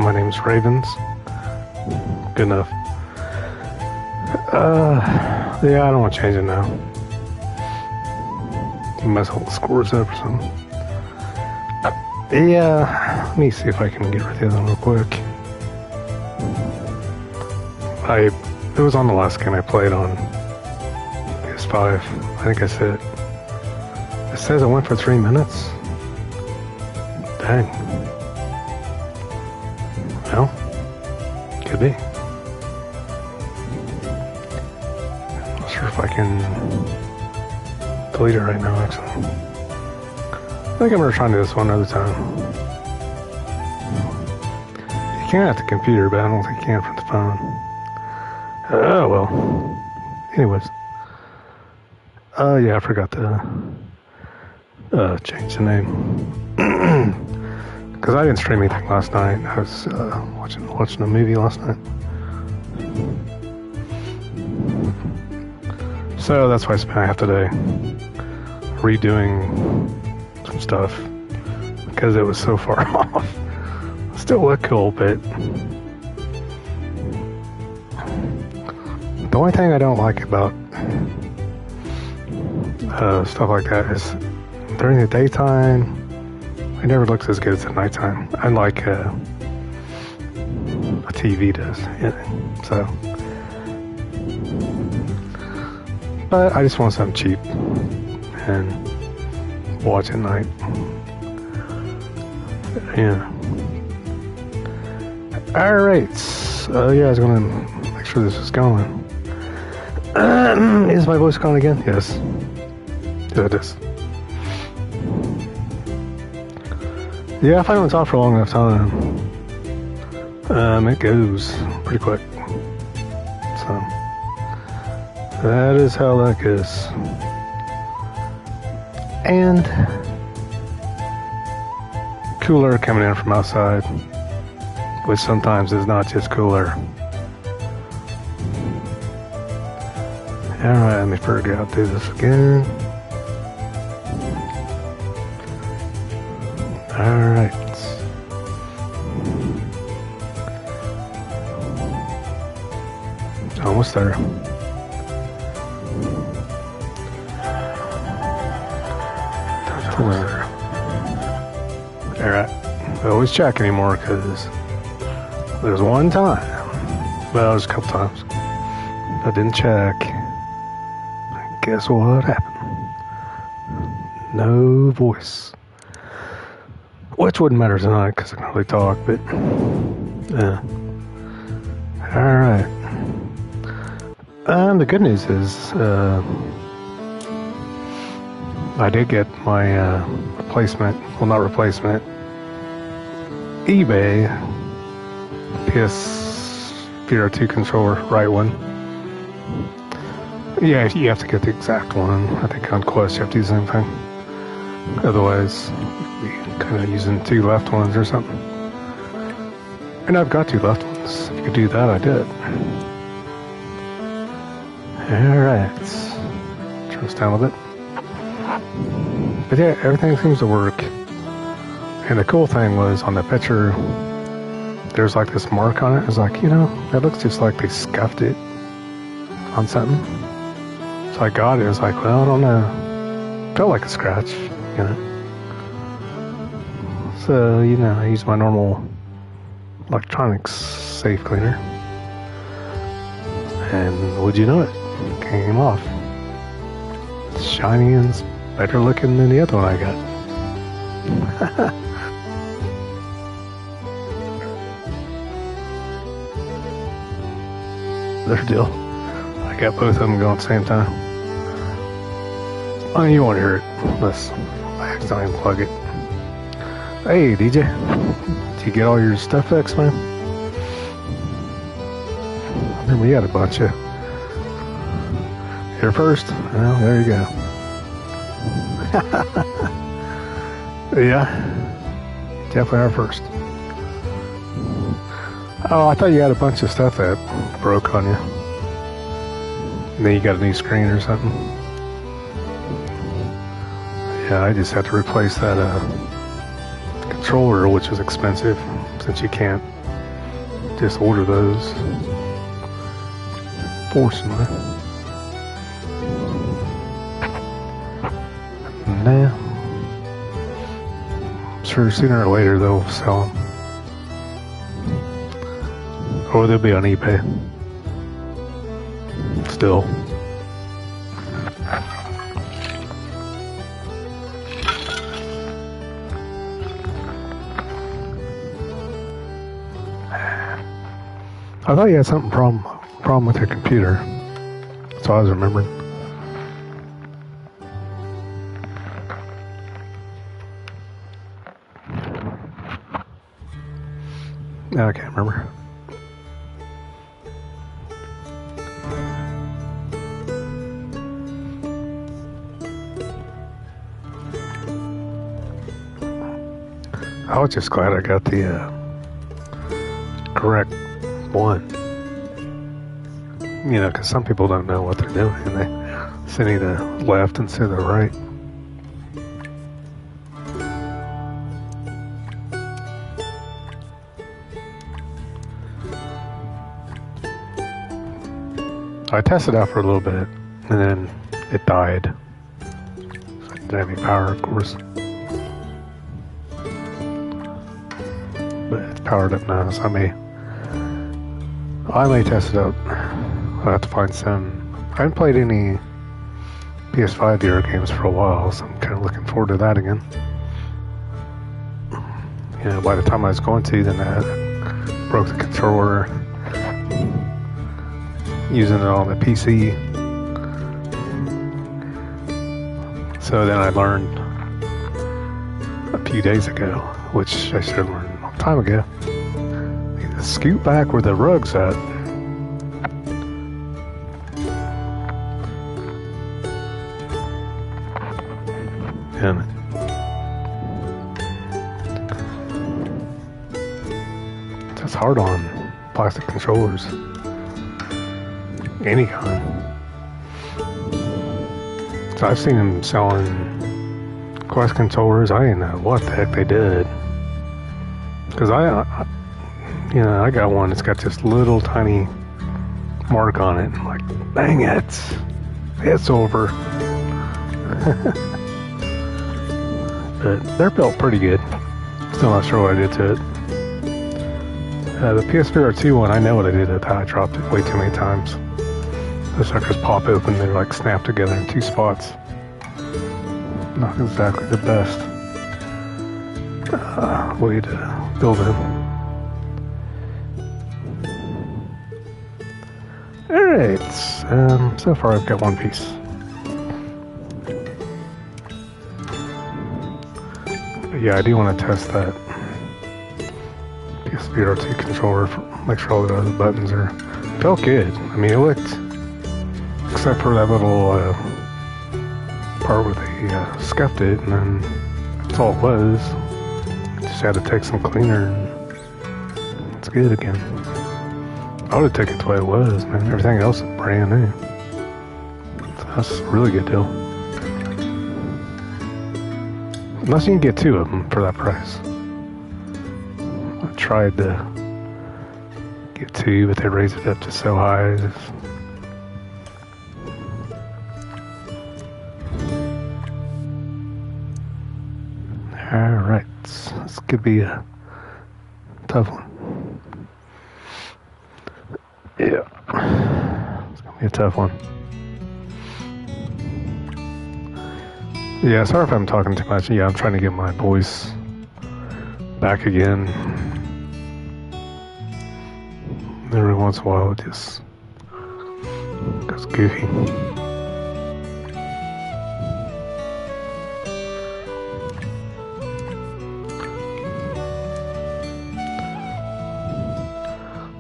My name's Ravens. Good enough. Yeah, I don't want to change it now. Mess all the scores up or something. Yeah, let me see if I can get rid of them real quick. It was on the last game I played on PS5. I think I said it says it went for 3 minutes. Dang. Well, could be. Not sure if I can delete it right now, actually. I think I'm gonna try this one another time. You can at the computer, but I don't think you can from the phone. Oh, well. Anyways. Yeah, I forgot to change the name. Because I didn't stream anything last night. I was watching a movie last night. So that's why I spent half the day redoing some stuff. Because it was so far off. Still look cool, but the only thing I don't like about stuff like that is during the daytime, it never looks as good as at nighttime, unlike a TV does. Yeah. So, but I just want something cheap and watch at night. Yeah. All right. Yeah, I was gonna make sure this is going. Is my voice gone again? Yes. Yeah, it is. Yeah, if I don't talk for a long enough time, it goes pretty quick. So, that is how that goes. And cooler coming in from outside, which sometimes is not just cooler. Alright, let me figure out do this again. Alright. Almost there. Alright. I always check anymore because there's one time. Well, there's a couple times. I didn't check. Guess what happened? No voice. Which wouldn't matter tonight because I can really talk, but yeah. Alright. The good news is I did get my replacement, well not replacement, eBay PS 2 controller, right one. Yeah, you have to get the exact one. I think on Quest you have to do the same thing. Otherwise, you'd be kind of using 2 left ones or something. And I've got 2 left ones. If you could do that, I did. Alright. Turn this down a bit. But yeah, everything seems to work. And the cool thing was on the picture, there's like this mark on it. It's like, you know, that looks just like they scuffed it on something. So I got it. It was like, well, I don't know. Felt like a scratch, you know. So, you know, I use my normal electronics safe cleaner. And would you know it? It came off. It's shiny and better looking than the other one I got. Their deal. I got both of them going at the same time. Oh, you won't hear it unless I accidentally unplug it. Hey, DJ. Did you get all your stuff fixed, man? I remember you had a bunch of. Here first? Well, there you go. Yeah. Definitely our first. Oh, I thought you had a bunch of stuff that broke on you. And then you got a new screen or something. Yeah, I just had to replace that controller, which was expensive, since you can't just order those. Fortunately. Nah. I'm sure sooner or later they'll sell them. Or they'll be on eBay. Still. I thought you had something problem with your computer. That's all I was remembering. No, I can't remember. I was just glad I got the correct one. You know, because some people don't know what they're doing, and they send you the left instead of the right. I tested out for a little bit, and then it died. So I didn't have any power, of course. But it's powered up now, so I may test it out. I'll have to find some. I haven't played any PS5 VR games for a while, so I'm kind of looking forward to that again. You know, by the time I was going to, then I broke the controller using it on the PC. So then I learned a few days ago, which I should have learned a long time ago. Scoot back where the rug's at. And that's hard on plastic controllers. Any kind. So I've seen them selling Quest controllers. I didn't know what the heck they did. Because you know, I got one that's got this little tiny mark on it. I'm like, dang it, it's over. But they're built pretty good. Still not sure what I did to it. The PSVR 2 one, I know what I did at that. I dropped it way too many times. Those suckers pop open, they're like snapped together in two spots. Not exactly the best way to build them. Alright, so far I've got one piece. But yeah, I do want to test that PSVR 2 controller, make sure all the other buttons are... Felt good. I mean, it looked... Except for that little part where they scuffed it, and then that's all it was. Just had to take some cleaner, and it's good again. I would have taken it the way it was, man. Everything else is brand new. So that's a really good deal. Unless you can get two of them for that price. I tried to get two, but they raised it up to so high. Alright, this could be a tough one. Yeah, it's gonna be a tough one. Yeah, sorry if I'm talking too much. Yeah, I'm trying to get my voice back again. Every once in a while it just goes goofy.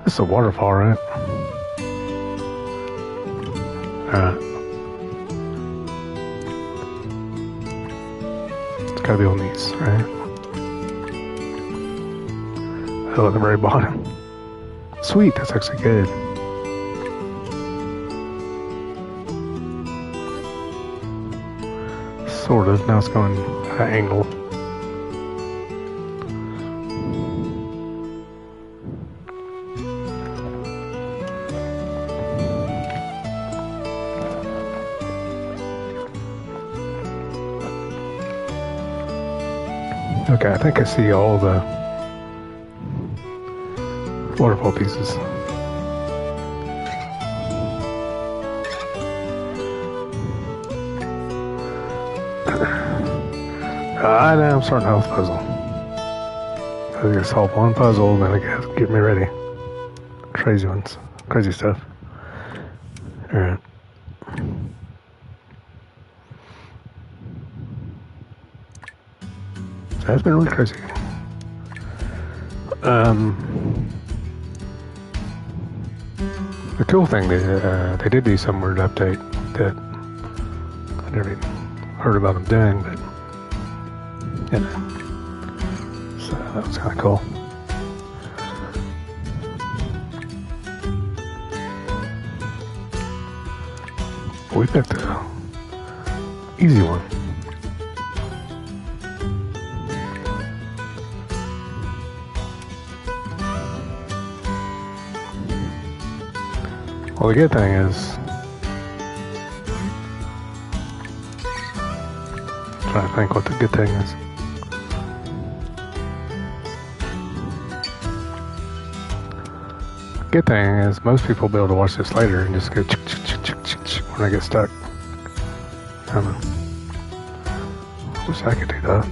This is a waterfall, right? Alright. It's gotta be on these, right? Oh, at the very bottom. Sweet, that's actually good. Sort of, now it's going at an angle. Okay, I think I see all the waterfall pieces. I know I'm starting out with puzzle. I gotta solve one puzzle, and then I gotta get me ready. Crazy ones, crazy stuff. All right. That's been really crazy. The cool thing they did do some weird update that I never even heard about them doing, but you know, so that was kind of cool. We picked the easy one. Well, the good thing is, I'm trying to think what the good thing is. Good thing is most people will be able to watch this later and just go when I get stuck. I don't know. Wish I could do that.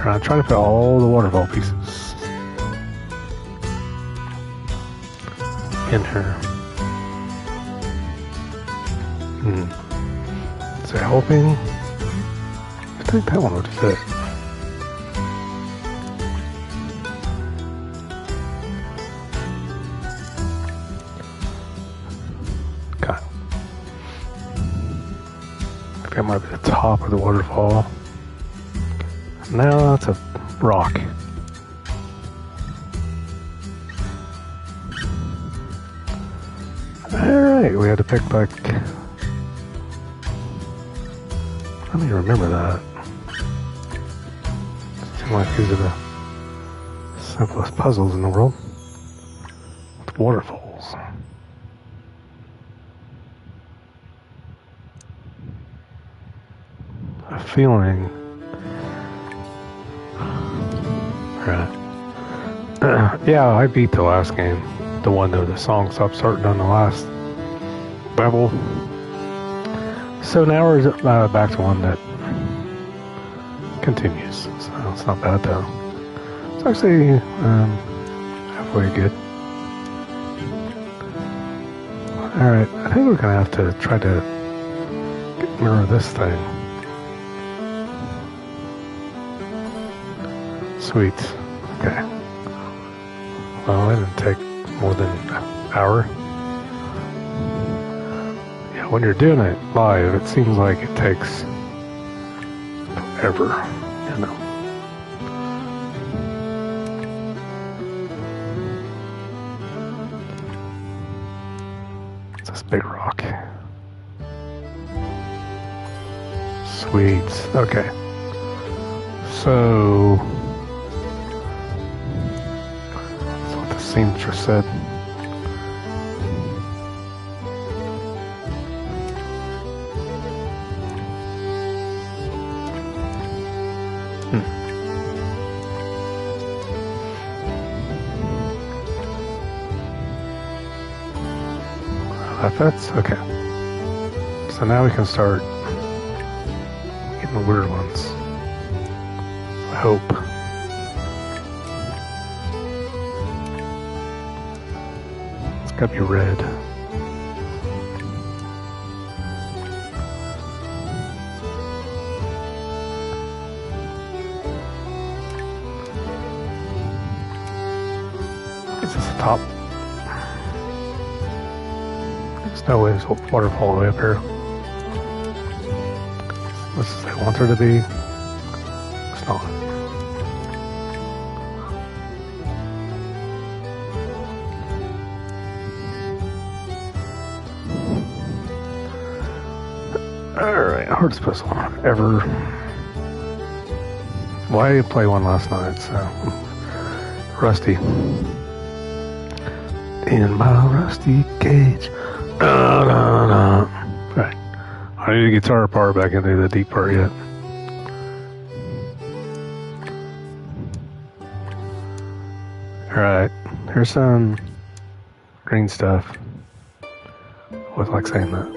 I'm trying to put all the waterfall pieces in here. Is it helping? I think that one would fit. Okay. I think that might be the top of the waterfall. Now that's a rock. Alright, we had to pick like... I don't even remember that. Seems like these are the simplest puzzles in the world. With waterfalls. A feeling... Yeah, I beat the last game. The one that the song stopped starting on the last level. So now we're back to one that continues. So it's not bad though. It's actually halfway good. Alright, I think we're gonna have to try to mirror this thing. Sweet. Okay. Well, it didn't take more than an hour. Yeah, when you're doing it live, it seems like it takes forever, you know. It's this big rock. Sweet. Okay. So... seamstress said. That fits? Okay. So now we can start getting the weird ones. I hope. Gotta be red. Is this the top? There's no way there's a waterfall all the way up here. This is I want there to be. It's not. Alright, hardest puzzle ever. Well, I didn't play one last night, so rusty. In my rusty cage, No. Right. I need the guitar part back into the deep part yet. Alright. Here's some green stuff. With like saying that.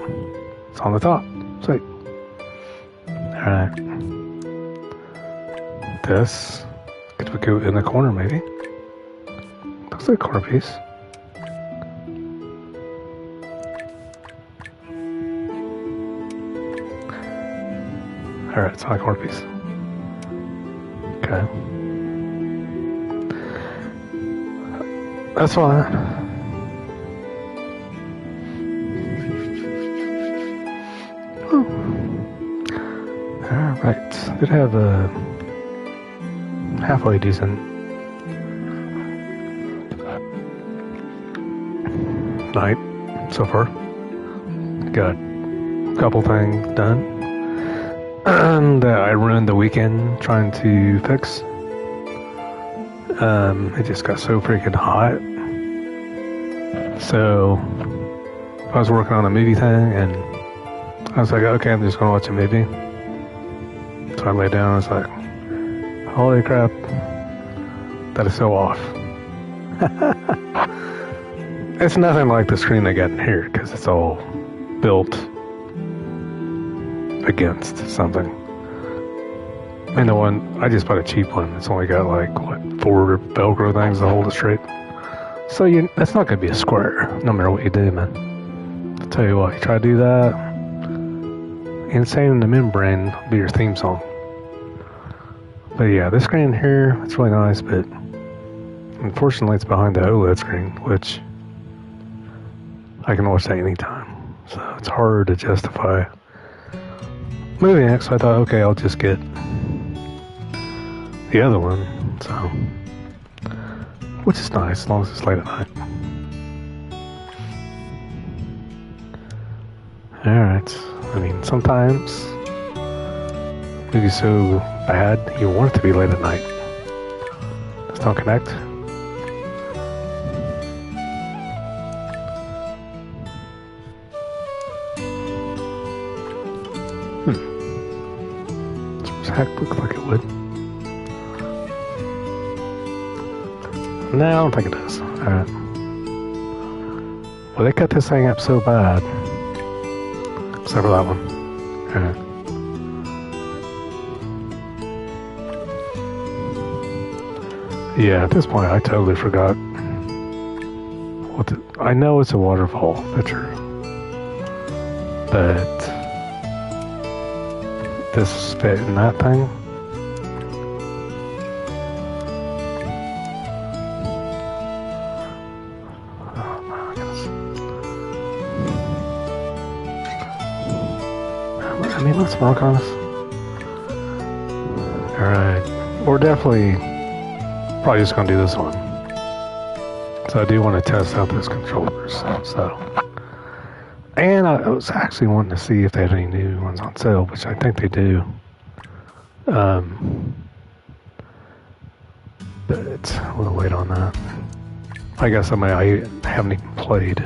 It's on the top. Sweet. Alright. This could go in the corner maybe. Looks like a corner piece. Alright, it's not a corner piece. Okay. That's fine. Alright. Did have a halfway decent night so far. Got a couple things done. And I ruined the weekend trying to fix. It just got so freaking hot. So I was working on a movie thing, and I was like, okay, I'm just gonna watch a movie. So I laid down and I was like, holy crap, that is so off. It's nothing like the screen I got in here, because it's all built against something. And the one, I just bought a cheap one. It's only got like, what, 4 Velcro things to hold it straight. So that's not going to be a square, no matter what you do, man. I'll tell you what, you try to do that, Insane in the Membrane will be your theme song. But yeah, this screen here, it's really nice, but unfortunately it's behind the OLED screen, which I can watch that anytime. So it's hard to justify moving it, so I thought, okay, I'll just get the other one, so, which is nice, as long as it's late at night. Alright, I mean, sometimes movies so bad, you want it to be late at night. Just don't connect. Heck, looks like it would. No, I don't think it does. Alright. Well, they cut this thing up so bad. Except for that one. Alright. Yeah, at this point, I totally forgot what I know it's a waterfall picture. But this fit in that thing. Oh my goodness. I mean, let's work on this. Alright. We're definitely probably just gonna do this one. So I do want to test out those controllers. So. And I was actually wanting to see if they had any new ones on sale, which I think they do. But we'll wait on that. I guess I haven't even played.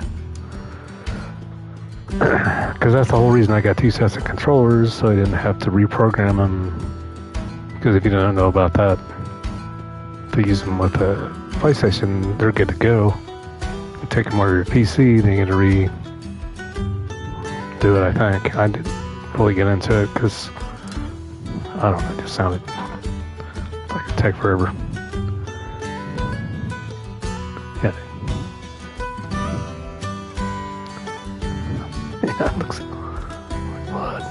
Because that's the whole reason I got 2 sets of controllers, so I didn't have to reprogram them. Because if you don't know about that, if you use them with a PlayStation, they're good to go. You take them over your PC, then you get to do it, I think. I didn't really get into it because I don't know, it just sounded like it'd take forever. Yeah. Yeah, it looks like blood.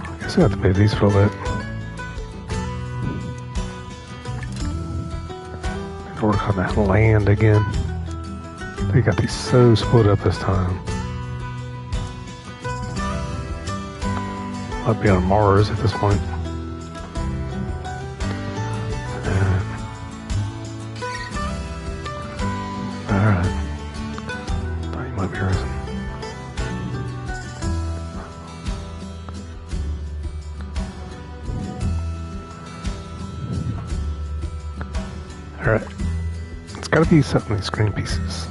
I guess I have to pay these for a bit. Work on that land again. They got these so split up this time. Might be on Mars at this point. Alright. Thought you might be risen. Alright. It's gotta be something in these screen pieces.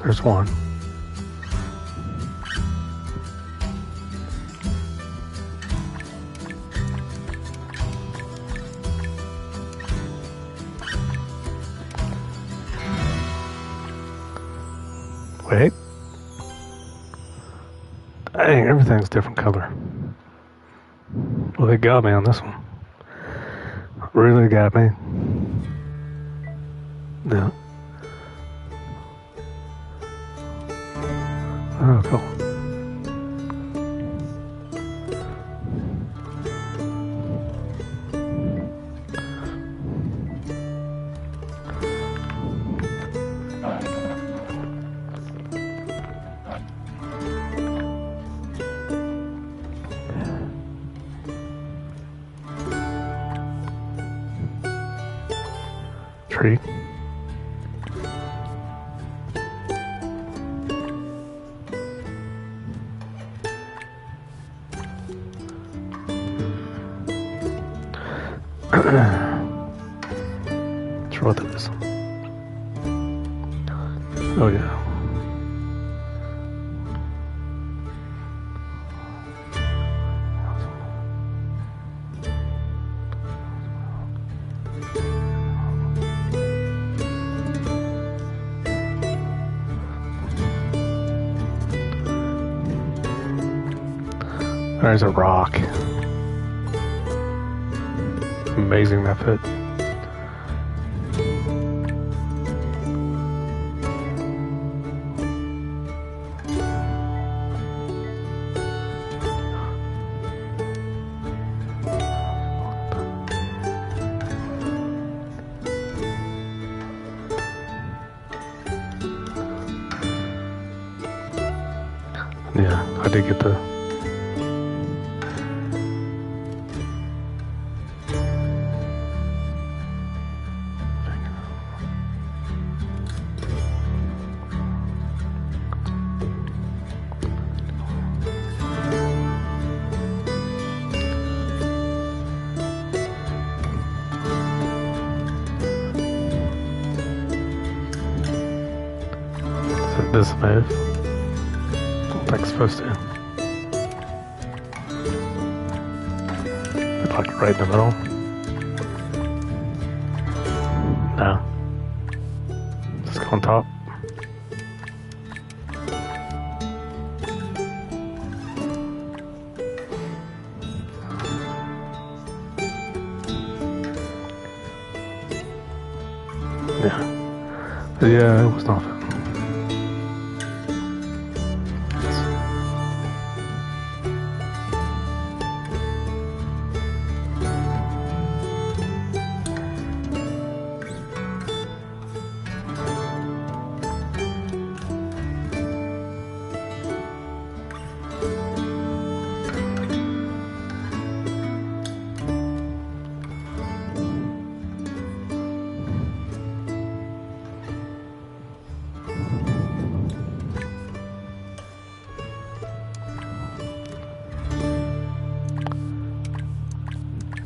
There's one. Wait. Dang, everything's different color. Well, they got me on this one. Really got me. No. Oh, cool. Tree. Sure what that is. Oh yeah. There's a rock. Amazing that fit. Yeah, I did get the this move. Don't think it's supposed to. It's like right in the middle. No. Just go on top. Yeah. Yeah, it was not fun.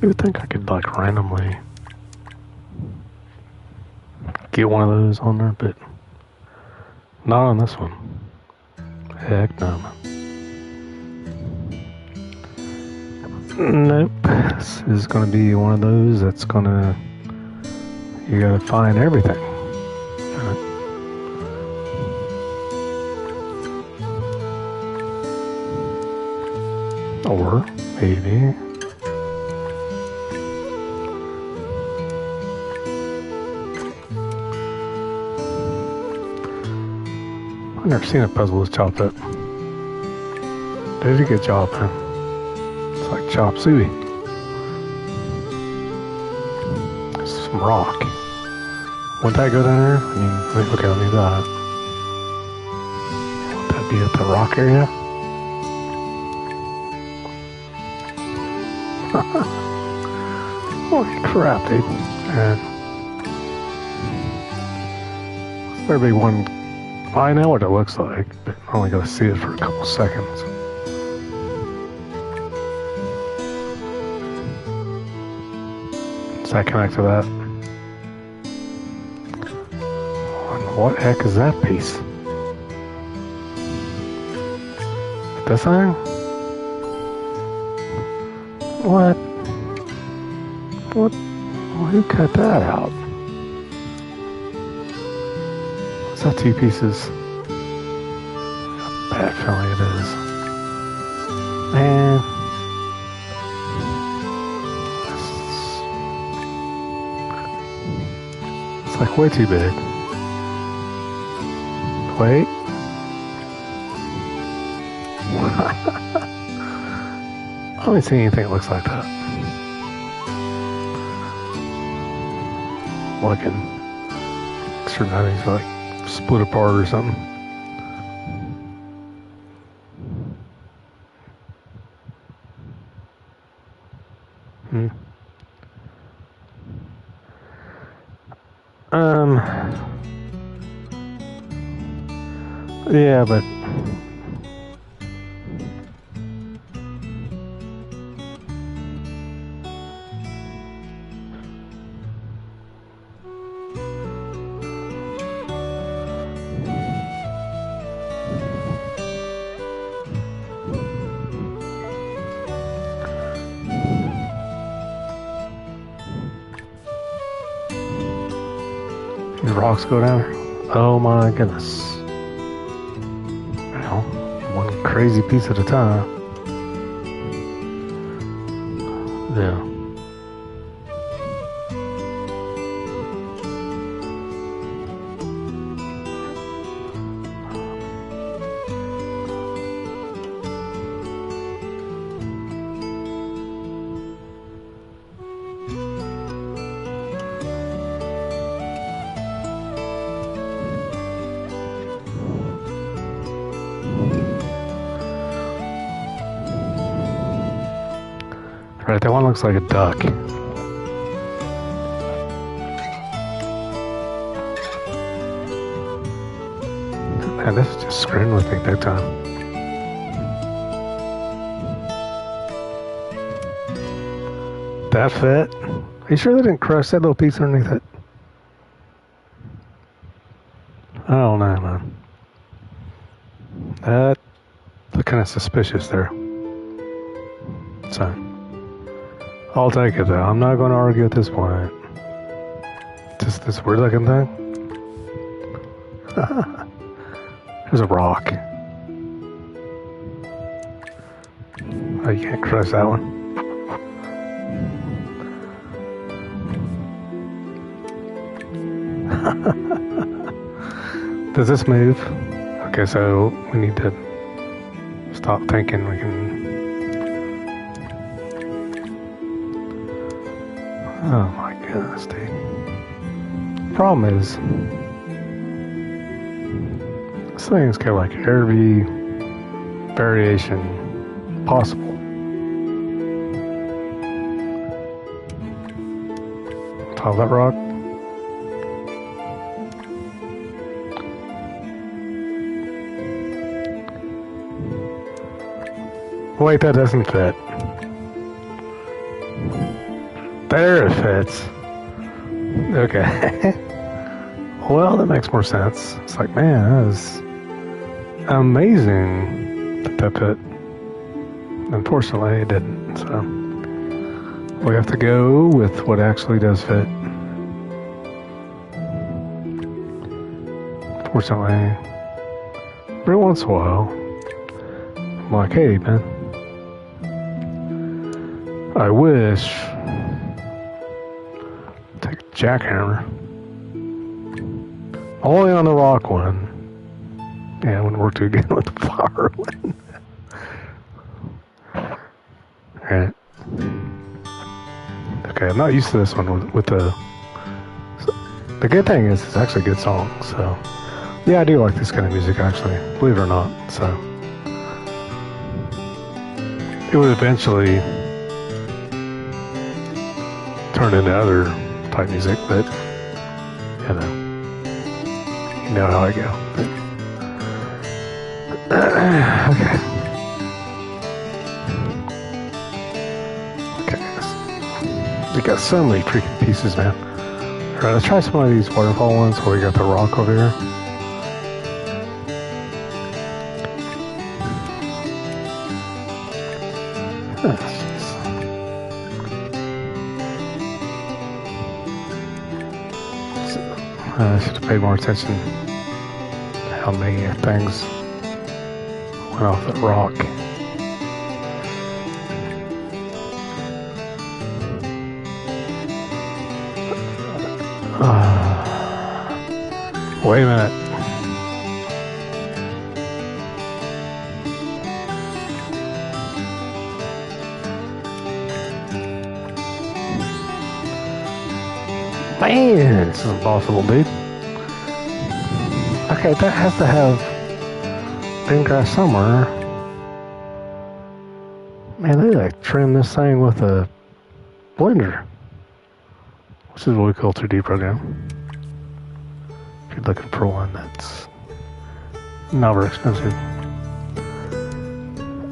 You would think I could like randomly get one of those on there, but not on this one. Heck no. Nope. This is gonna be one of those that's gonna, you gotta find everything. Or maybe I've never seen a puzzle that's chopped up. They did a good job, man. It's like chop suey. There's some rock. Wouldn't that go down there? I mean, okay, let me do that. Would that be at the rock area? Holy crap, dude. Better be one. I know what it looks like, but I'm only gonna see it for a couple seconds. Does that connect to that? And what heck is that piece? This thing? What? What? Who cut that out? Is that two pieces? Bad feeling it is. Man. It's like way too big. Wait. I don't see anything that looks like that. Like an extra nuttings, like split apart or something. Yeah, but the rocks go down. Oh my goodness. Well, one crazy piece at a time. Yeah. Right, that one looks like a duck. Man, this is just screwing with me big time. That fit? Are you sure they didn't crush that little piece underneath it? I don't know, man. That looked kind of suspicious there. So, I'll take it though. I'm not going to argue at this point. Just this weird looking thing. There's a rock. Oh, you can't crush that one. Does this move? Okay, so we need to stop thinking we can. Oh my goodness, dude. Problem is, this thing's got like every variation possible. Top of that rock. Wait, that doesn't fit. There it fits. Okay. Well, that makes more sense. It's like, man, that is amazing that fit. Unfortunately, it didn't. So we have to go with what actually does fit. Fortunately, every once in a while, I'm like, hey, man, I wish take a jackhammer only on the rock one. Yeah, when we're to again with the flower one. Alright. Okay, I'm not used to this one with the. The good thing is it's actually a good song, so yeah, I do like this kind of music actually, believe it or not. So it would eventually turn into other type music, but you know, You know how I go. Okay. We got so many freaking pieces, man. Alright, let's try some of these waterfall ones where we got the rock over here. I should have paid more attention to how many things went off that rock. Wait a minute. Man, this is impossible, dude. Okay, that has to have been grass somewhere. Man, they like trim this thing with a blender, which is really cool 2D program. If you're looking for one that's not very expensive.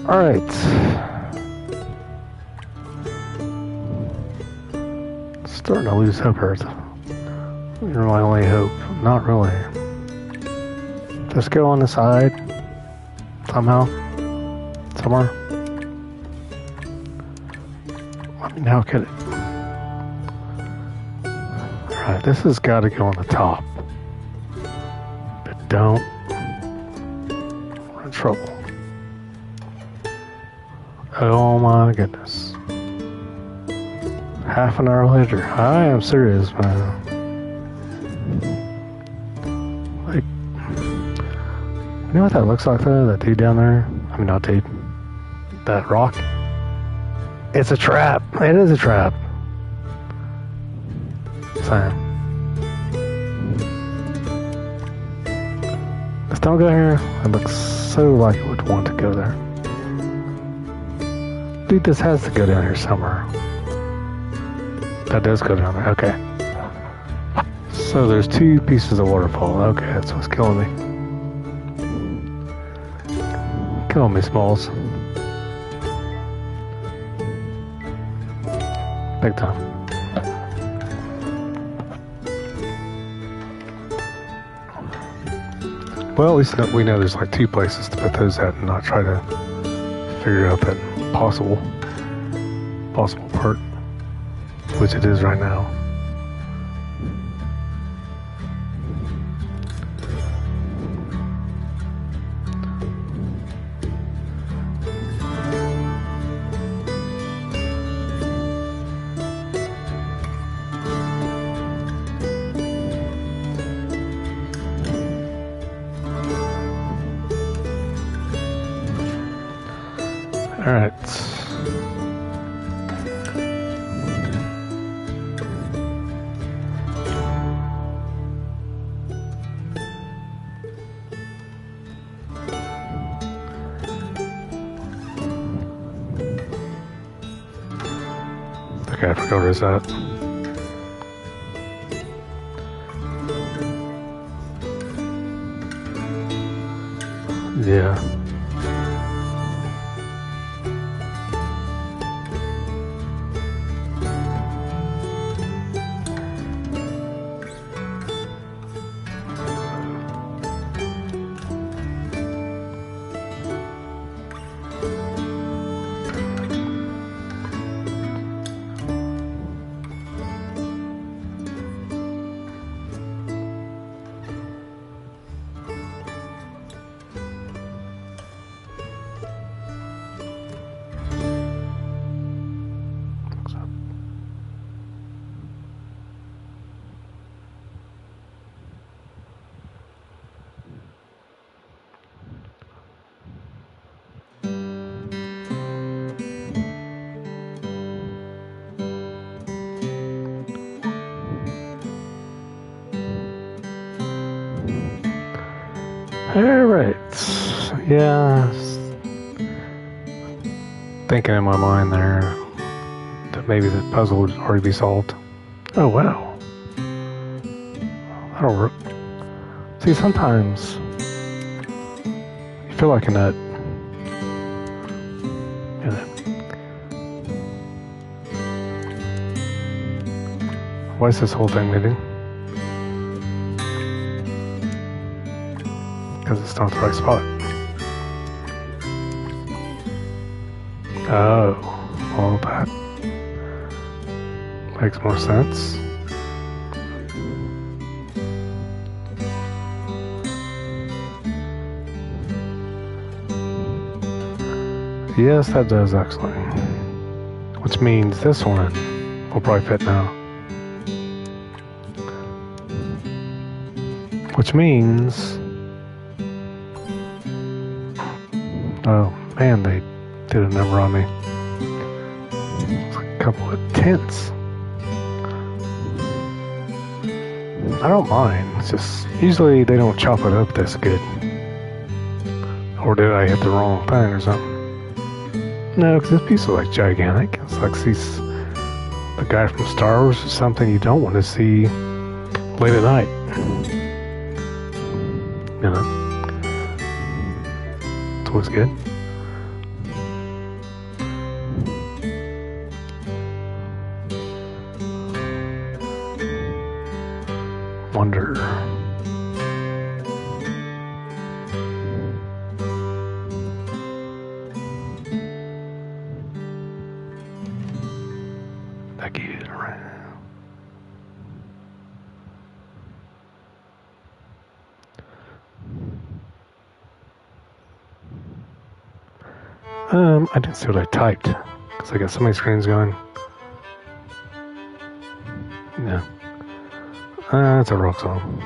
Alright. Starting to lose hope here. You're my only hope. Not really. Just go on the side. Somehow. Somewhere. Let me now get it. Alright, this has got to go on the top. But don't. We're in trouble. Oh my goodness. Half an hour later. I am serious, man. Like, you know what that looks like though? That dude down there? I mean, not dude. That rock? It's a trap. It is a trap. Sam. Just don't go here. It looks so like it would want to go there. Dude, this has to go down here somewhere. That does go down there. Okay. So there's two pieces of waterfall. Okay, that's what's killing me. Killing me, Smalls. Big time. Well, at least we know there's like two places to put those at and not try to figure out that possible part, which it is right now. All right. Okay, I forgot where it's at. Yeah. Alright, yeah, thinking in my mind there that maybe the puzzle would already be solved. Oh wow, that'll work. See, sometimes you feel like a nut. You know. Why is this whole thing moving? Because it's not the right spot. Oh, well, that makes more sense. Yes, that does actually. Which means this one will probably fit now. Which means... Oh, man, they did a number on me. It's like a couple of tenths. I don't mind. It's just, usually they don't chop it up this good. Or did I hit the wrong thing or something? No, because this piece is like gigantic. It's like sees the guy from Star Wars or something you don't want to see late at night. You know? It's always good. Wonder. I get it around. I didn't see what I typed because I got so many screens going. Yeah. It's a rock song.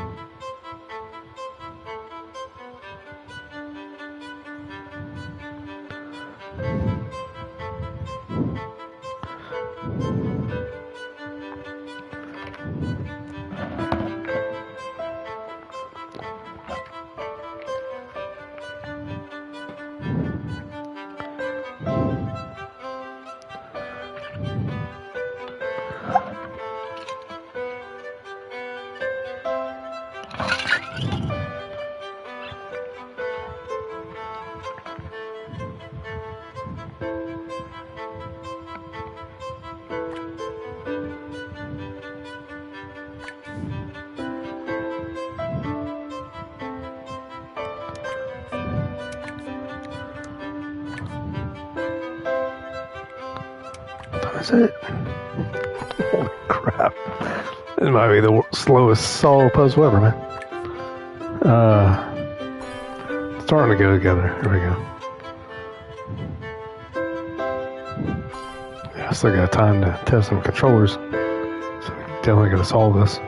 That's it. Holy crap. This might be the slowest solo puzzle ever, man. Starting to go together. Here we go. Yeah, I still got time to test some controllers. So definitely gonna solve this.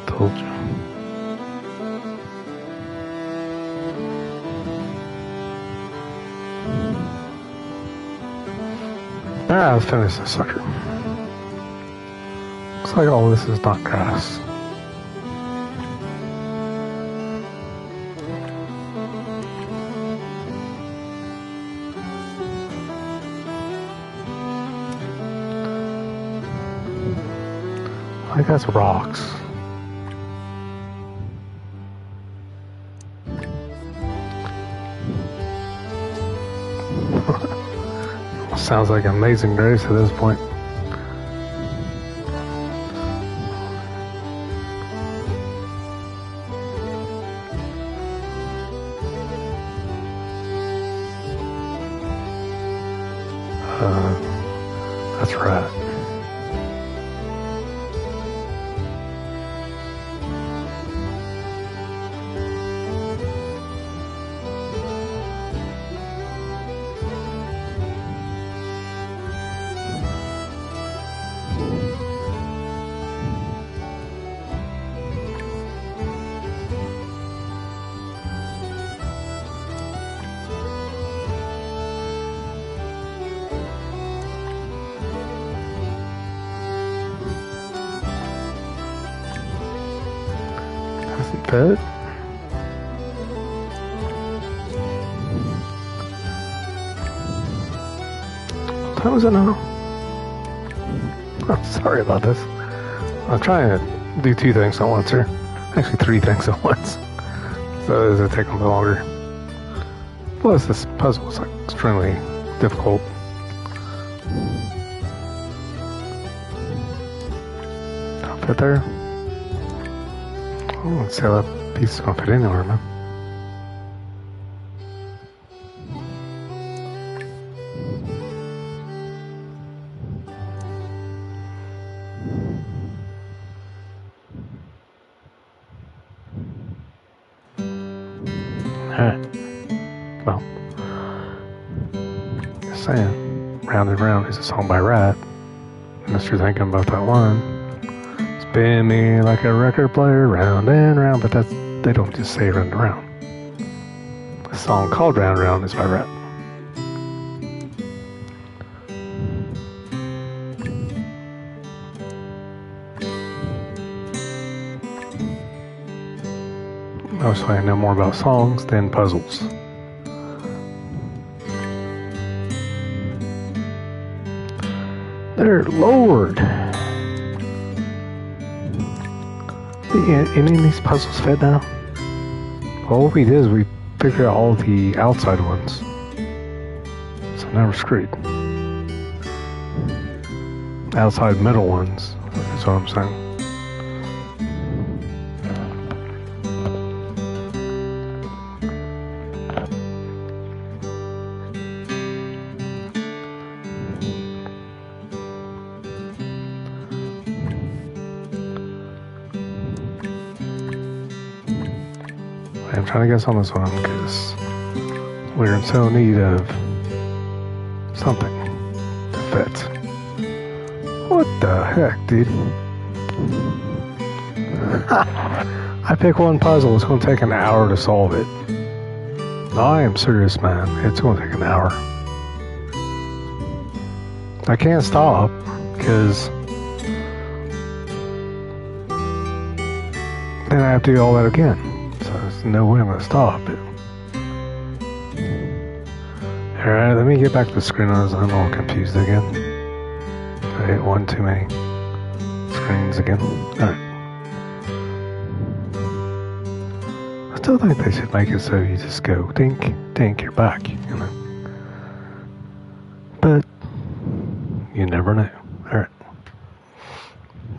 Told you. Alright, let's finish this sucker. Looks like all this is not grass. I think that's rocks. Sounds like Amazing Grace at this point. That's right. Doesn't fit. What time is it now? Oh, sorry about this. I'm trying to do 2 things at once here. Actually 3 things at once. So it's taking a bit longer. Plus this puzzle is like extremely difficult. Don't fit there. Oh, let's see how that piece is gonna fit anywhere, man. Well, just saying, Round and Round is a song by Rat. Unless you're thinking about that one. Spin me like a record player, round and round, but they don't just say round and round. A song called Round and Round is by Rat. Mostly I know more about songs than puzzles. Dear Lord! Any of these puzzles fit now? Well, what we did is we figured out all the outside ones. So now we're screwed. Outside middle ones is what I'm saying. I'm trying to guess on this one because we're in so need of something to fit. What the heck, dude? I pick one puzzle, it's going to take an hour to solve it. I am serious, man. It's going to take an hour. I can't stop because then I have to do all that again. There's no way I'm going to stop it. Alright, let me get back to the screen. I'm all confused again. I hit one too many screens again. Alright. I still think they should make it so you just go dink, dink, you're back, you know. But you never know. Alright.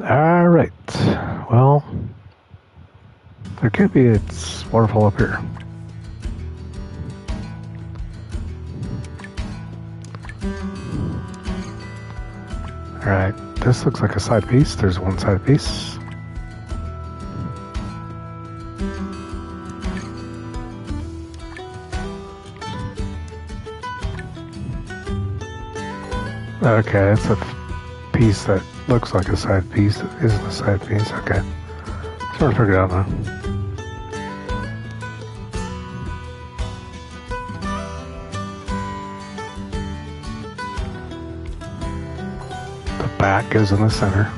Alright. Well, there could be its waterfall up here. Alright, this looks like a side piece. There's one side piece. Okay, it's a piece that looks like a side piece. It isn't a side piece. Okay. Sort of figured it out now. The back goes in the center.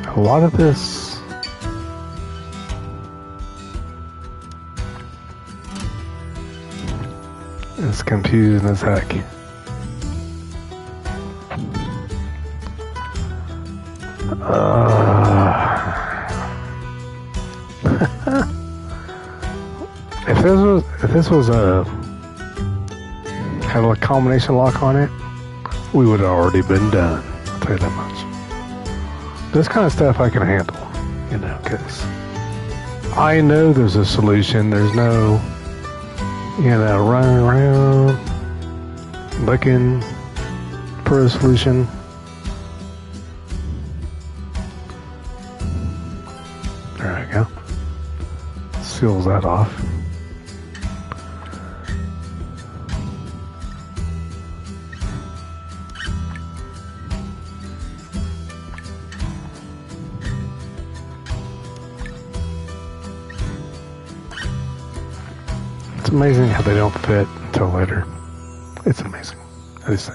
A lot of this is confusing as heck. If this was a had a combination lock on it, we would have already been done. I'll tell you that much. This kind of stuff I can handle, you know, because I know there's a solution. There's no, running around looking for a solution. There we go. Seals that off. It's amazing how they don't fit until later. It's amazing. I just say.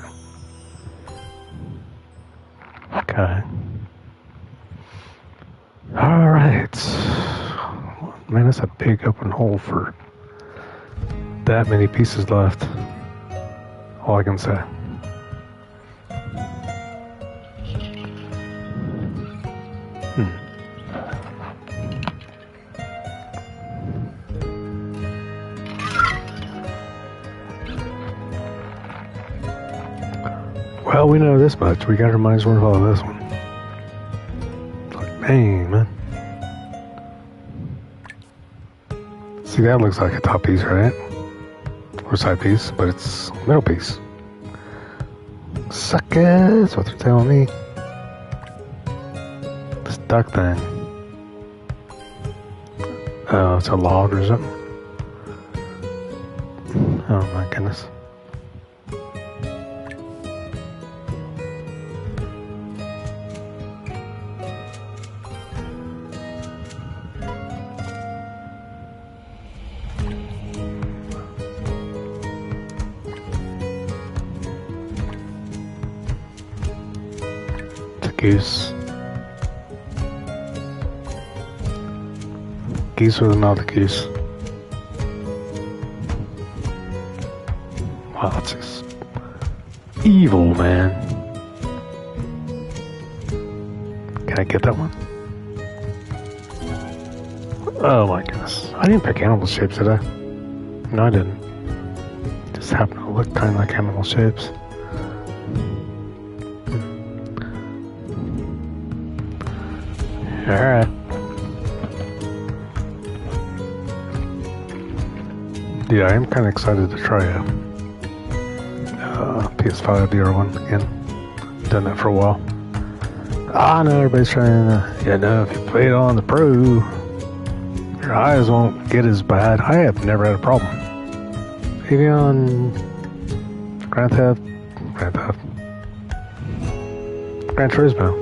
Okay. Alright. Man, that's a big open hole for that many pieces left. All I can say. Well, we know this much. We got our money's worth out of this one. It's like, dang, man. See, that looks like a top piece, right? Or side piece, but it's middle piece. Sucker, that's what they're telling me. This duck thing. Oh, it's a log or something. Oh my goodness. Goose. Geese with another goose. Wow, that's just evil, man. Can I get that one? Oh my goodness. I didn't pick animal shapes, did I? No, I didn't. Just happened to look kind of like animal shapes. Alright. Yeah, I am kind of excited to try a PS5 VR1 again. Done that for a while. I know everybody's trying to, if you play it on the Pro, your eyes won't get as bad. I have never had a problem. Even on Gran Turismo.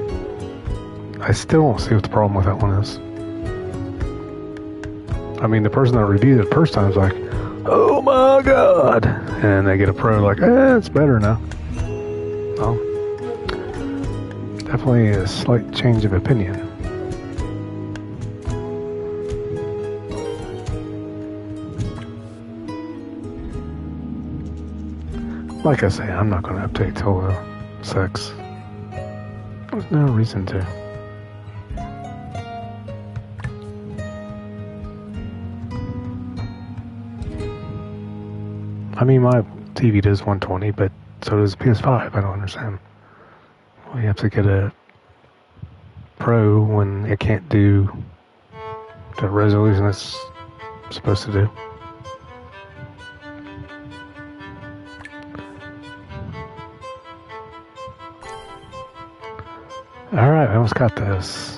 I still don't see what the problem with that one is. I mean, the person that reviewed it the first time was like, oh my god! And they get a Pro like, it's better now. Well, definitely a slight change of opinion. Like I say, I'm not going to update till 6. There's no reason to. I mean, my TV does 120, but so does PS5. I don't understand. Well, you have to get a Pro when it can't do the resolution it's supposed to do. Alright, I almost got this.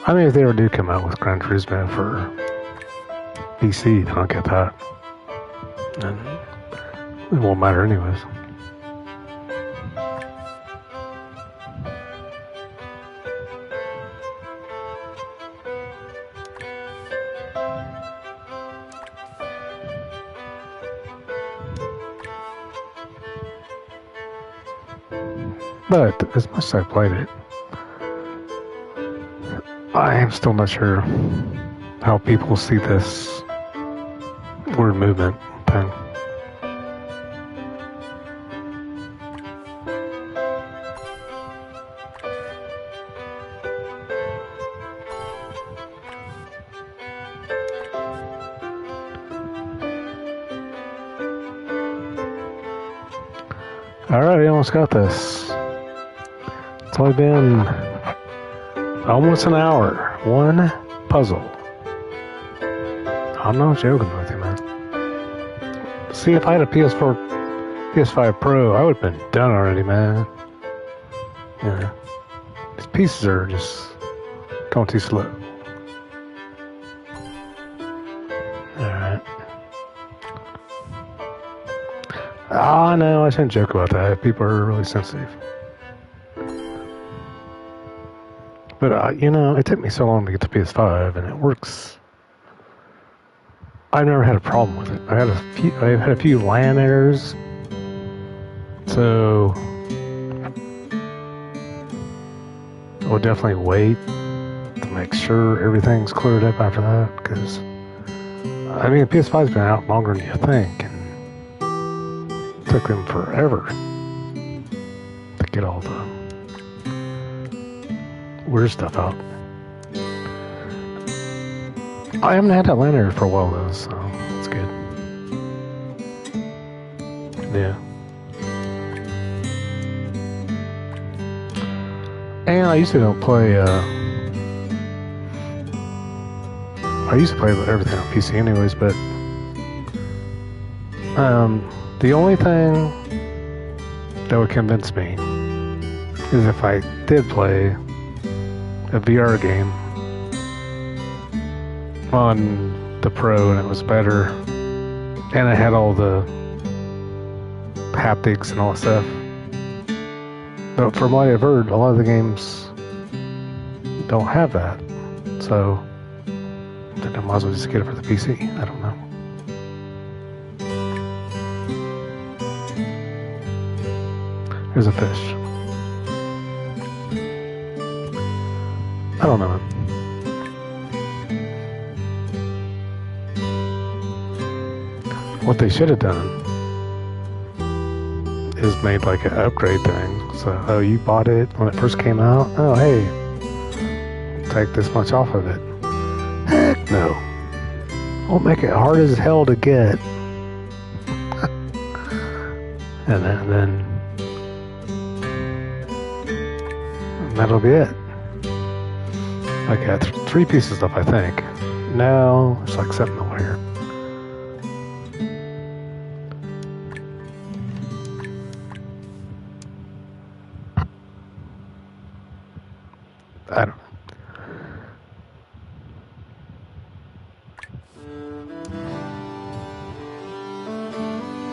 I mean, if they ever do come out with Gran Turismo for PC, then I'll get that. And it won't matter anyways. But as much as I played it, I am still not sure how people see this word movement thing. Alright, we almost got this. It's only been almost an hour. One puzzle. I'm not joking with you, man. See, if I had a PS5 Pro, I would have been done already, man. Yeah. These pieces are just going too slow. Alright. Oh, no, I shouldn't joke about that. People are really sensitive. But, you know, it took me so long to get the PS5, and it works. I've never had a problem with it. I've had a few LAN errors. So I'll definitely wait to make sure everything's cleared up after that, because I mean, the PS5's been out longer than you think, and it took them forever to get all the weird stuff out. I haven't had that LAN error for a while though, so that's good. Yeah. And I usually don't play, I used to play everything on PC anyways, but, the only thing that would convince me is if I did play a VR game on the Pro and it was better, and I had all the haptics and all that stuff. But from what I've heard, a lot of the games don't have that. So then I might as well just get it for the PC. I don't know. Here's a fish. I don't know, man. What they should have done is made like an upgrade thing. So, oh, you bought it when it first came out? Oh, hey, take this much off of it. Heck no. Won't make it hard as hell to get. and then that'll be it. I got 3 pieces up, I think. No, there's like 7 over here. I don't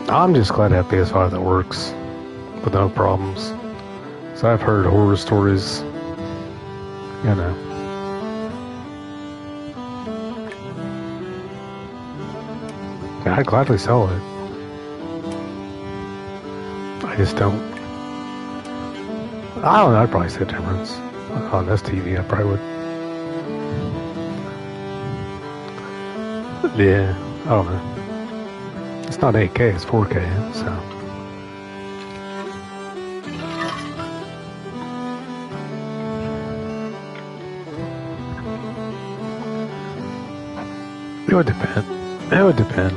know. I'm just glad to have PS5 that works with no problems. So I've heard horror stories, you know. Yeah, I'd gladly sell it. I just don't. I don't know, I'd probably see a difference. On this TV, I probably would. Yeah, I don't know. It's not 8K, it's 4K, so. It would depend. It would depend.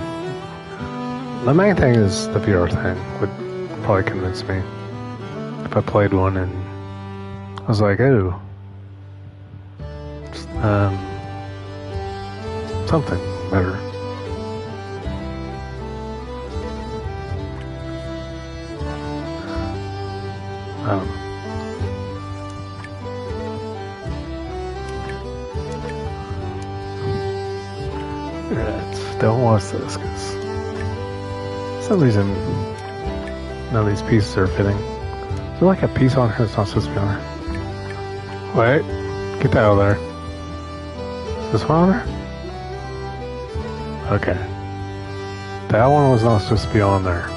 The main thing is the VR thing would probably convince me. If I played one and I was like, oh, something better. I don't know. Right, don't watch this because for some reason none of these pieces are fitting. Is there like a piece on here that's not supposed to be on there? Wait, get that out of there. Is this one on there? Okay. That one was not supposed to be on there.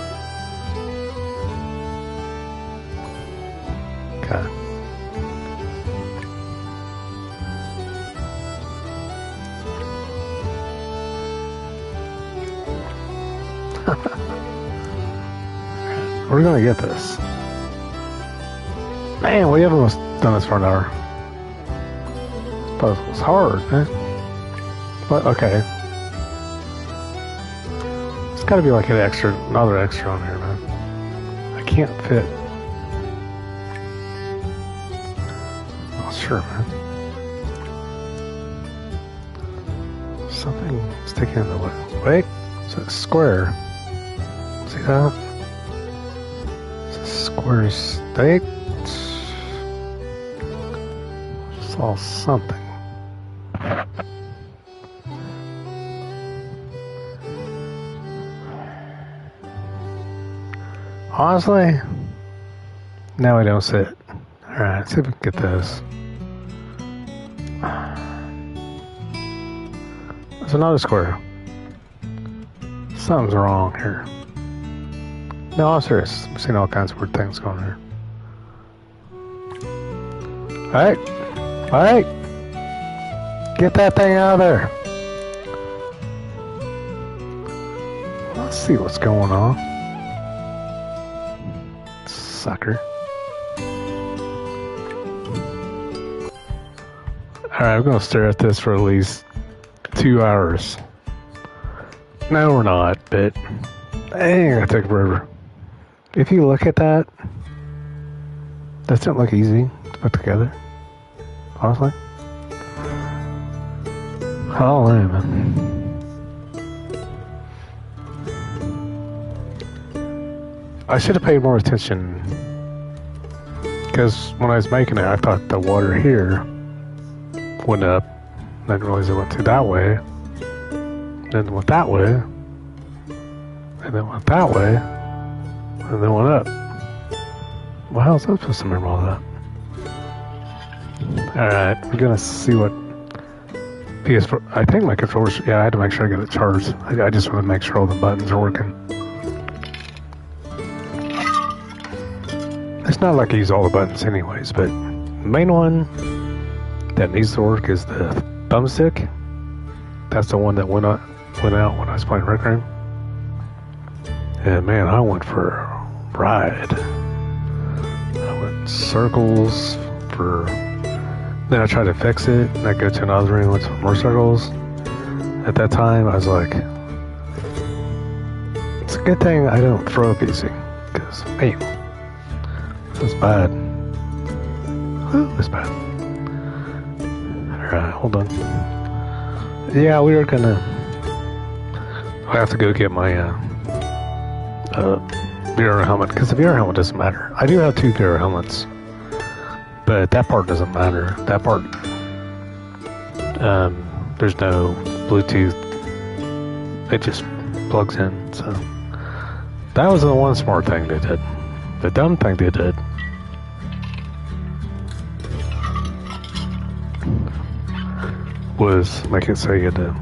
Okay. We're gonna get this. Man, we haven't done this for an hour. This puzzle's hard, man. But okay. It's gotta be like another extra on here, man. I can't fit Sure, man. Something sticking in the way. Wait, it's a square. See that? It's a square stake. Saw something. Honestly, now we don't sit. Alright, see if we can get this. There's another square. Something's wrong here. No, I'm serious. I'm seeing all kinds of weird things going on here. Alright. Alright. Get that thing out of there. Let's see what's going on. Sucker. Alright, I'm gonna stare at this for at least 2 hours. No, we're not, but it ain't gonna take forever. If you look at that, doesn't look easy to put together. Honestly. Oh, man. I should have paid more attention. Because when I was making it, I thought the water here went up. I didn't realize it went to that way. Then it went that way. And then went that way. And then went up. Well, how was I supposed to remember all that? Alright, we're gonna see what PS4. I think my controllers. Yeah, I had to make sure I get it charged. I just want to make sure all the buttons are working. It's not like I use all the buttons anyways, but the main one that needs to work is the thumbstick. That's the one that went out when I was playing Rec Room. And man, I went for a ride. I went circles for. Then I tried to fix it, and I go to another room with some more circles. At that time, I was like, it's a good thing I don't throw up easy, because, man, it was bad. Ooh, it was bad. Alright, hold on. Yeah, we were gonna. I have to go get my VR helmet, because the VR helmet doesn't matter. I do have 2 VR helmets. But that part doesn't matter. That part, there's no Bluetooth. It just plugs in. So that was the one smart thing they did. The dumb thing they did was make it so you had to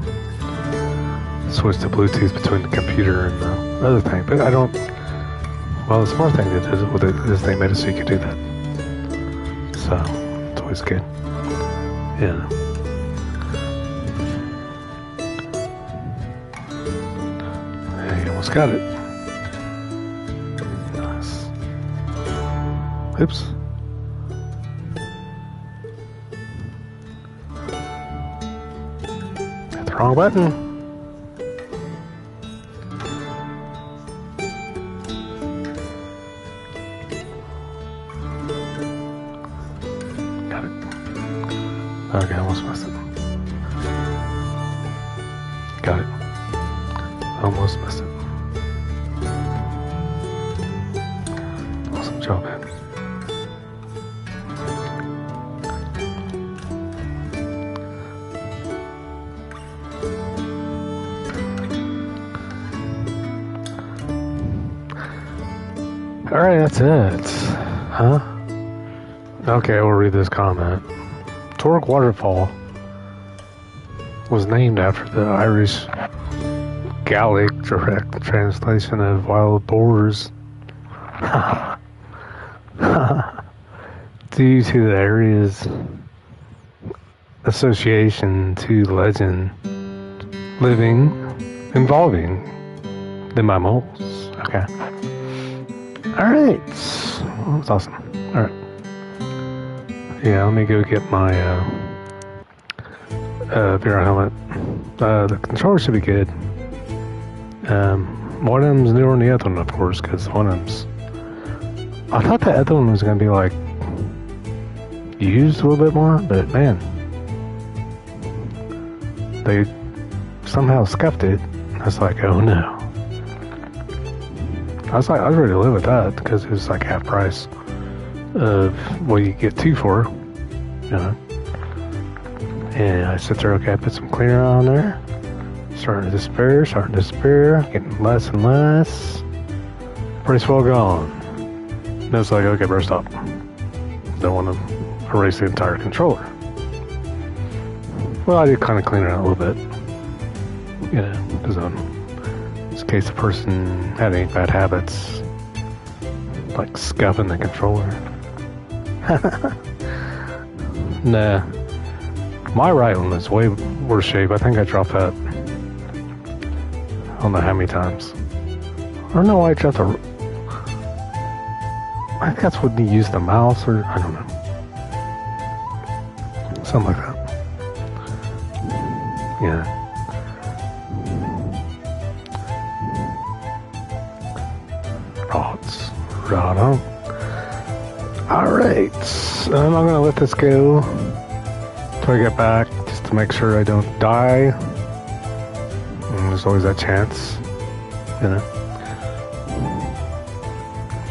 switch to Bluetooth between the computer and the other thing. But I don't. Well, the smart thing they did is they made it so you could do that. So, it's always good. Yeah. Hey, almost got it. Nice. Oops. Hit the wrong button. Okay, I almost missed it. Got it. Almost missed it. Awesome job, man. Alright, that's it. Huh? Okay, we'll read this comment. Torque Waterfall was named after the Irish Gaelic direct translation of wild boars due to the area's association to legend involving the mammals. Okay. Alright. Well, that's awesome. Alright. Yeah, let me go get my VR helmet. The controller should be good. One of them's newer than the other one, of course, because one of them's. I thought the other one was going to be like used a little bit more, but man, they somehow scuffed it. I was like, oh no. I was ready to live with that because it was like half price of what you get two for, you know. And I sit there, okay, I put some cleaner on there. Starting to despair, getting less and less. Pretty well gone. And it's like, okay, better stop. Don't want to erase the entire controller. Well, I did kind of clean it out a little bit. You know, because in case the person had any bad habits, like scuffing the controller. Nah. My right one was way worse shape. I think I dropped that. I don't know how many times. I don't know why I dropped the... I think that's when you use the mouse, or I don't know. Something like that. Yeah. Rods. Right on. Alright. I'm not going to let this go till I get back, just to make sure I don't die. And there's always that chance, you know.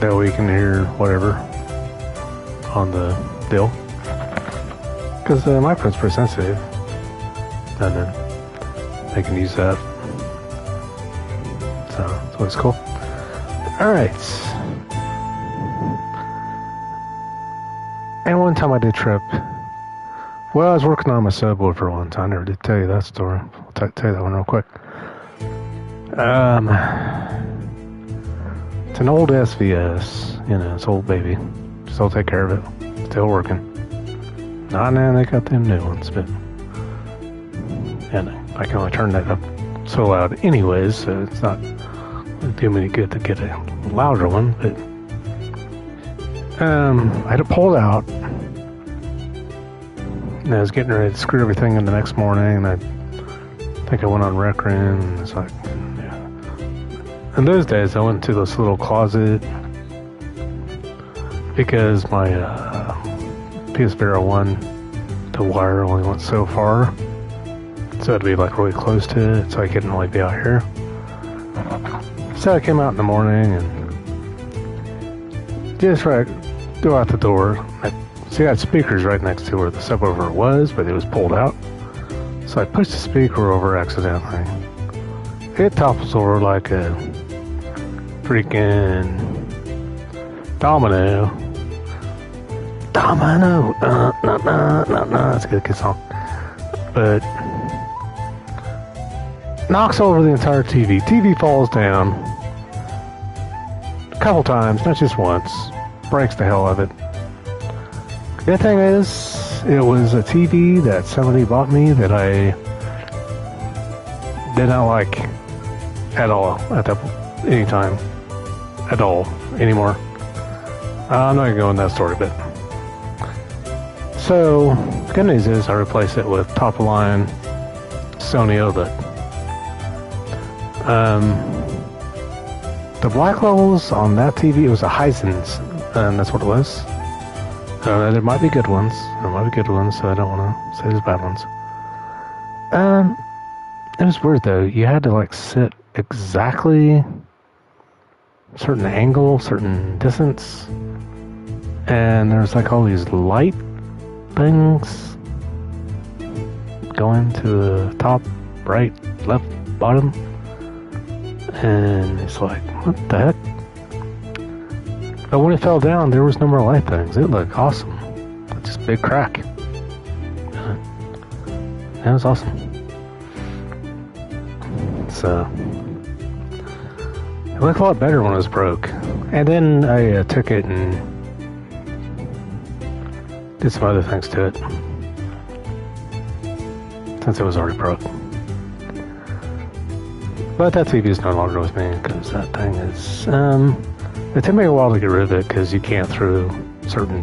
That way you can hear whatever on the deal. Because my phone's pretty sensitive. And then they can use that. So it's always cool. Alright. And one time I did trip. Well, I was working on my subboard for one time. I never did tell you that story. I'll tell you that one real quick. It's an old SVS. You know, it's an old baby. Still take care of it. Still working. Not now they got them new ones, but... And I can only turn that up so loud anyways, so it's not do me any good to get a louder one, but... I had it pulled out. And I was getting ready to screw everything in the next morning, and I think I went on Rec Room, and it's like, yeah. In those days, I went to this little closet because my PS5 1, the wire only went so far, so it'd be like really close to it, so I couldn't really be out here. So I came out in the morning and just go out the door. See, I had speakers right next to where the subwoofer was, but it was pulled out. So I pushed the speaker over accidentally. It topples over like a freaking domino. Domino. That's a good song. But knocks over the entire TV. TV falls down a couple times, not just once. Breaks the hell of it. The thing is, it was a TV that somebody bought me that I did not like at all at any time. At all. Anymore. I'm not going to go into that story, but... So, the good news is I replaced it with top-of-line Sony OLED. The black levels on that TV, it was a Hisense, and that's what it was. There might be good ones. There might be good ones, so I don't want to say there's bad ones. It was weird though. You had to like sit exactly certain angle, certain distance, and there's like all these light things going to the top, right, left, bottom, and it's like, what the heck? But when it fell down, there was no more light things. It looked awesome. Just a big crack. That was awesome. So, it looked a lot better when it was broke. And then I took it and did some other things to it. Since it was already broke. But that TV is no longer with me because that thing is... It took me a while to get rid of it because you can't throw certain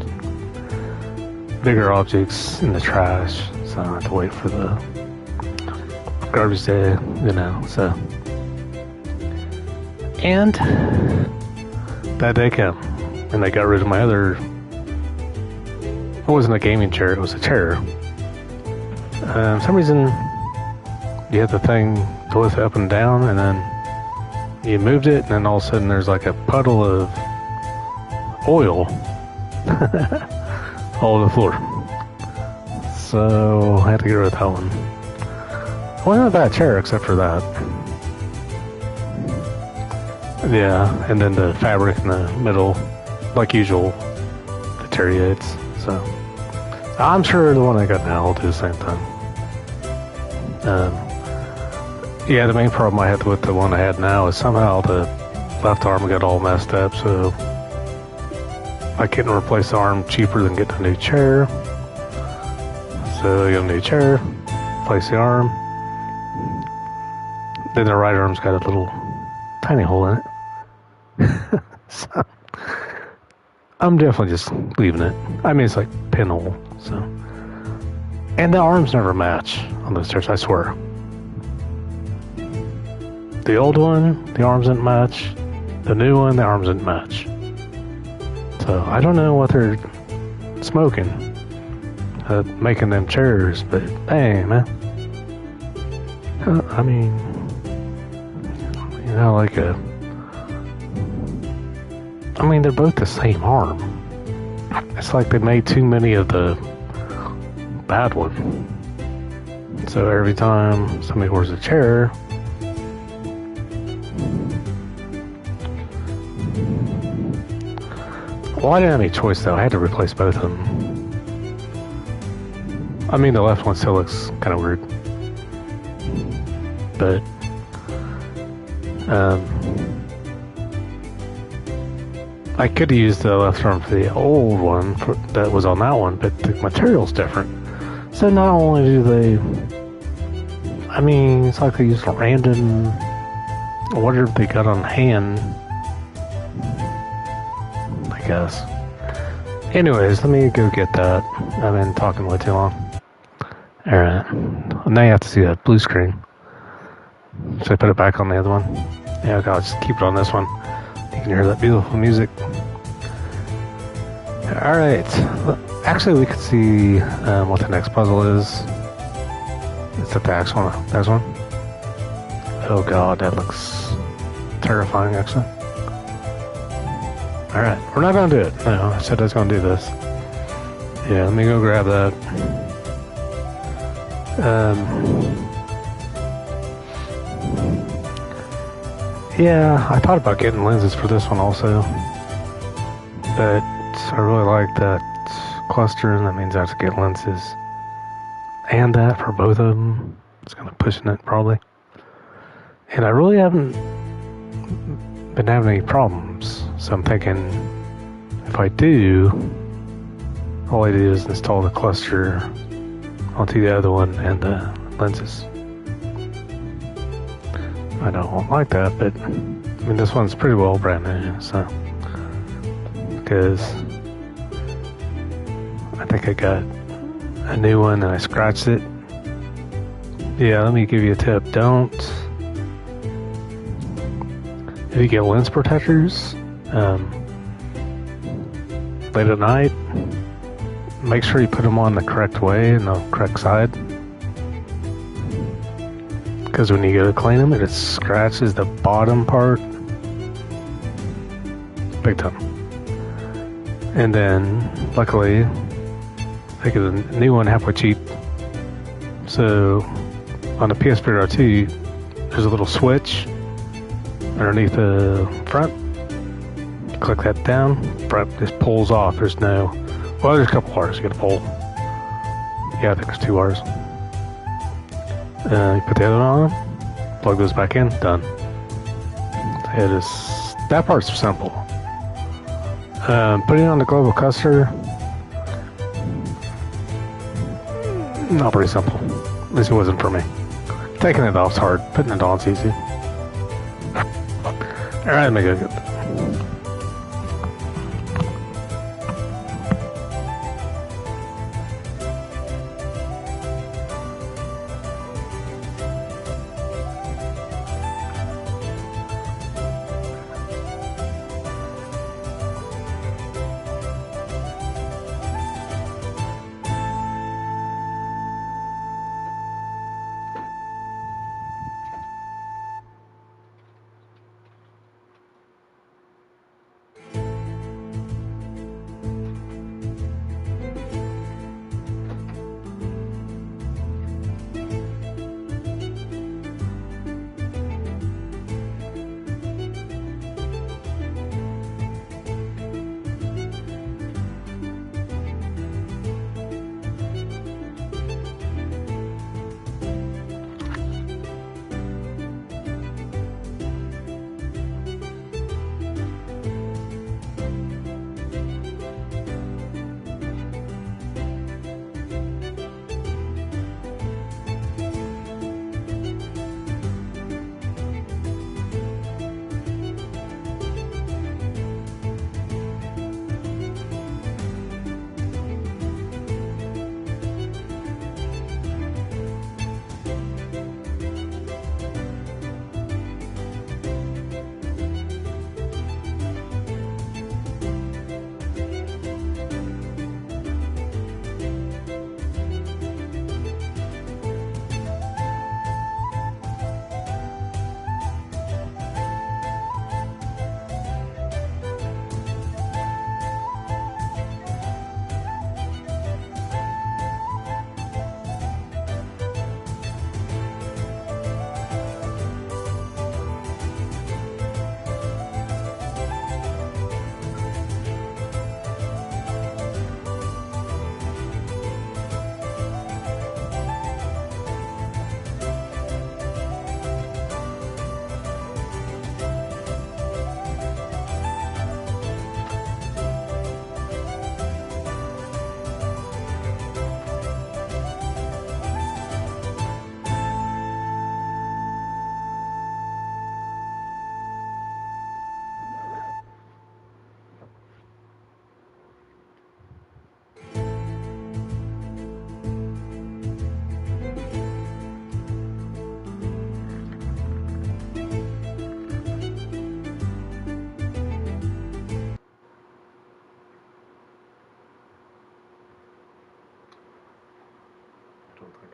bigger objects in the trash, so I have to wait for the garbage day, you know, so. And that day came, and I got rid of my other It wasn't a gaming chair, it was a chair. For some reason, you had the thing to lift it up and down, and then you moved it, and then all of a sudden there's like a puddle of oil all over the floor. So I had to get rid of that one. It wasn't a bad chair except for that. Yeah, and then the fabric in the middle, like usual, deteriorates. So I'm sure the one I got now will do the same thing. Yeah, the main problem I had with the one I had now is somehow the left arm got all messed up, so I couldn't replace the arm cheaper than getting a new chair. So I got a new chair, replace the arm. Then the right arm's got a little tiny hole in it. So I'm definitely just leaving it. I mean, it's like pinhole, so. And the arms never match on those chairs, I swear. The old one, the arms didn't match. The new one, the arms didn't match. So I don't know what they're smoking, making them chairs, but dang, man. I mean, you know, like I mean, they're both the same arm. It's like they made too many of the bad one. So every time somebody orders a chair, well, I didn't have any choice though. I had to replace both of them. I mean, the left one still looks kind of weird, but I could have used the left arm for the old one that was on that one, but the material's different. So not only do they, I mean, it's like they use random, whatever they got on hand, I guess. Anyways, let me go get that. I've been talking way too long. Alright, now you have to see that blue screen. Should I put it back on the other one? Yeah, okay, I'll just keep it on this one. You can hear that beautiful music. Alright, actually we could see what the next puzzle is. Is that the next one? Next one? Oh god, that looks terrifying actually. Alright, we're not gonna do it. No, I said I was gonna do this. Yeah, let me go grab that. Yeah, I thought about getting lenses for this one also, but I really like that cluster, and that means I have to get lenses and that for both of them. It's kind of pushing it probably, and I really haven't been having any problems, so I'm thinking if I do, all I do is install the cluster onto the other one and the lenses. I don't like that, but I mean, this one's pretty well brand new, so because I think I got a new one and I scratched it. Yeah, let me give you a tip. Don't, if you get lens protectors late at night, make sure you put them on the correct way and the correct side. Because when you go to clean them, it scratches the bottom part big time. And then, luckily, I get a new one halfway cheap. So, on the PS5 2, there's a little switch underneath the front. You click that down, front just pulls off. There's no, well, there's a couple wires you gotta pull. Yeah, I think there's 2 wires. You put the other one on, plug those back in, done. It is, that part's simple. Putting it on the global cluster, not very simple. At least it wasn't for me. Taking it off's hard, putting it on's easy. Alright, make it good. don't think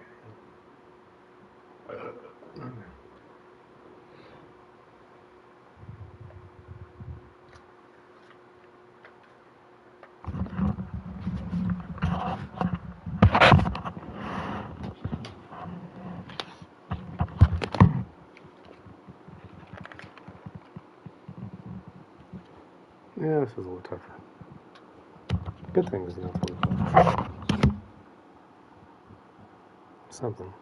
yeah, this is a little tougher. Good thing is nothing. Something.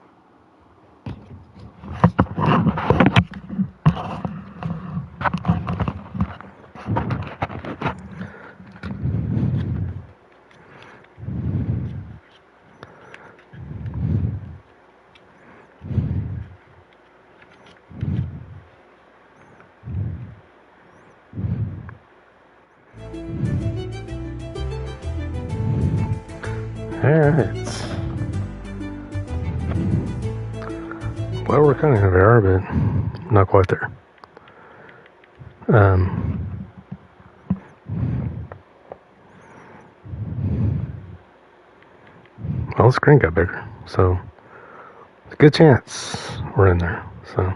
Alright. Well, we're kind of there, but not quite there. Well, the screen got bigger, so it's a good chance we're in there. So